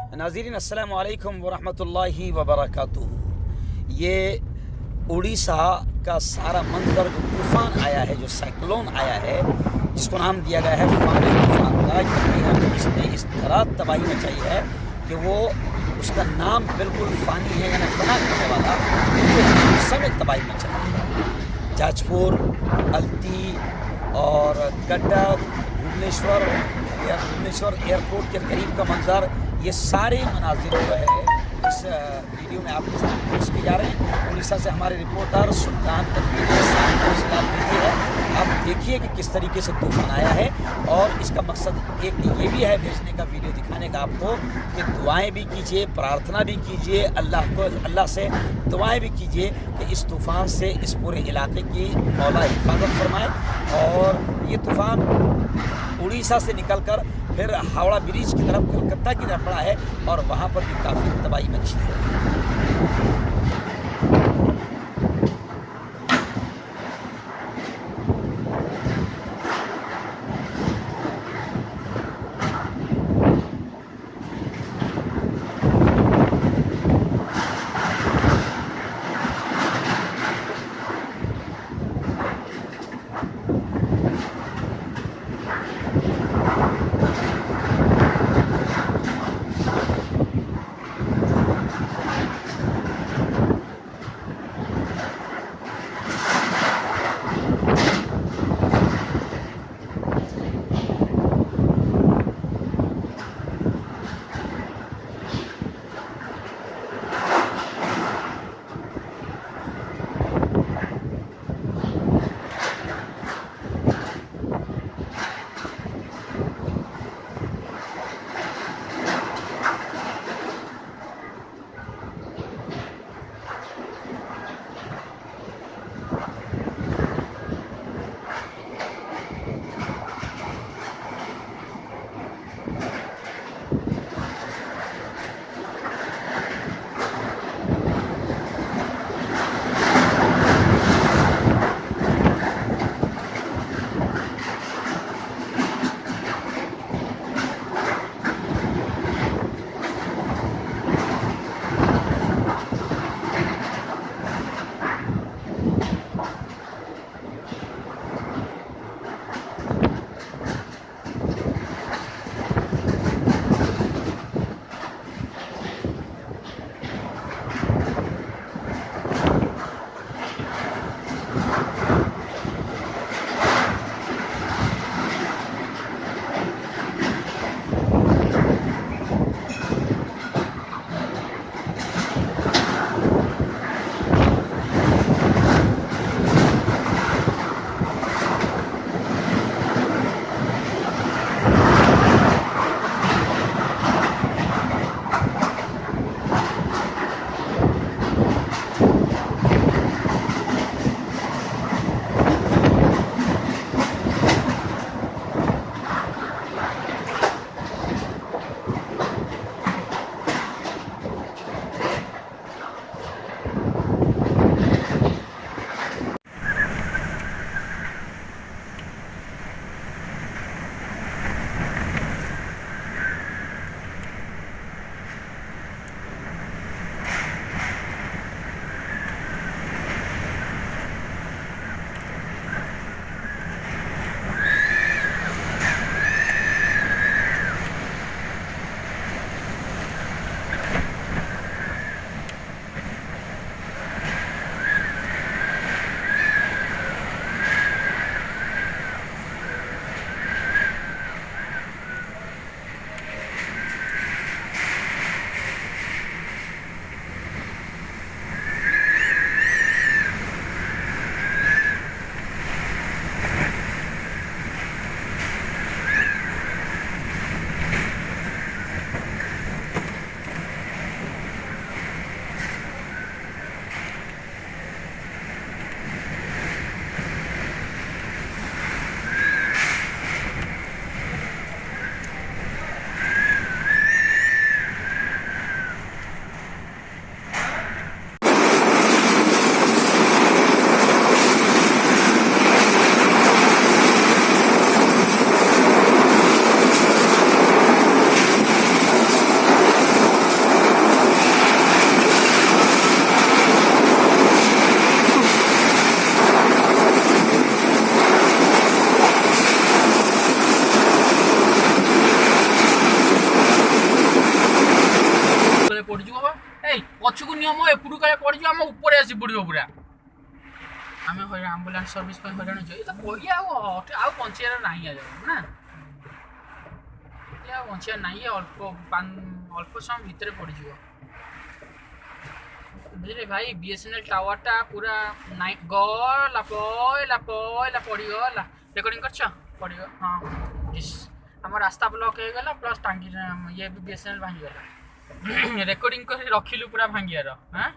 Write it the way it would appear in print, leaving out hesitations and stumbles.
नाज़रीन अस्सलामु अलैकुम वरहमतुल्लाहि वबरकातुहू। ये उड़ीसा का सारा मंजर जो तूफ़ान आया है, जो साइक्लोन आया है, जिसको नाम दिया गया है फानी तूफ़ान का, क्योंकि इसने इस तरह तबाही मचाई है कि वो उसका नाम बिल्कुल फ़ानी है, यानी फना करने वाला। उड़ीसा में तबाही मचाई है। जाजपुर, अल्ती और कटक, भुवनेश्वर एयरपोर्ट के करीब का मंजर, ये सारे मनाजिर जो है इस वीडियो में आपके सामने पेश किए जा रहे हैं। उड़ीसा से हमारे रिपोर्टर सुल्तान तकवी ने सारी तफसीलात भेजी है। आप देखिए कि किस तरीके से तूफान आया है, और इसका मकसद एक ये भी है भेजने का, वीडियो दिखाने का आपको, कि दुआएं भी कीजिए, प्रार्थना भी कीजिए, अल्लाह से दुआएं भी कीजिए कि इस तूफ़ान से इस पूरे इलाके की मौला हिफाजत फरमाए। और ये तूफ़ान उड़ीसा से निकलकर फिर हावड़ा ब्रिज की तरफ, कलकत्ता की तरफ बढ़ा है, और वहाँ पर भी काफ़ी तबाही मची है। नियम एपटू काले पड़ आम ऊपर आसी पड़ो पूरा आम आम्बुलांस सर्विस हईराण ये आउ बचार ना ना बचा ना अल्प समय भितर पड़ बुझे भाई बीएसएनएल टावरटा पूरा गला पहला पहला पड़गला रेकर्डिंग कर पड़ो हाँ यस आम रास्ता ब्लॉक हो गला प्लस टांगी ये भी बीएसएनएल भांगीगला रेकर्डिंग कर रखिलु पूरा भांगियार हाँ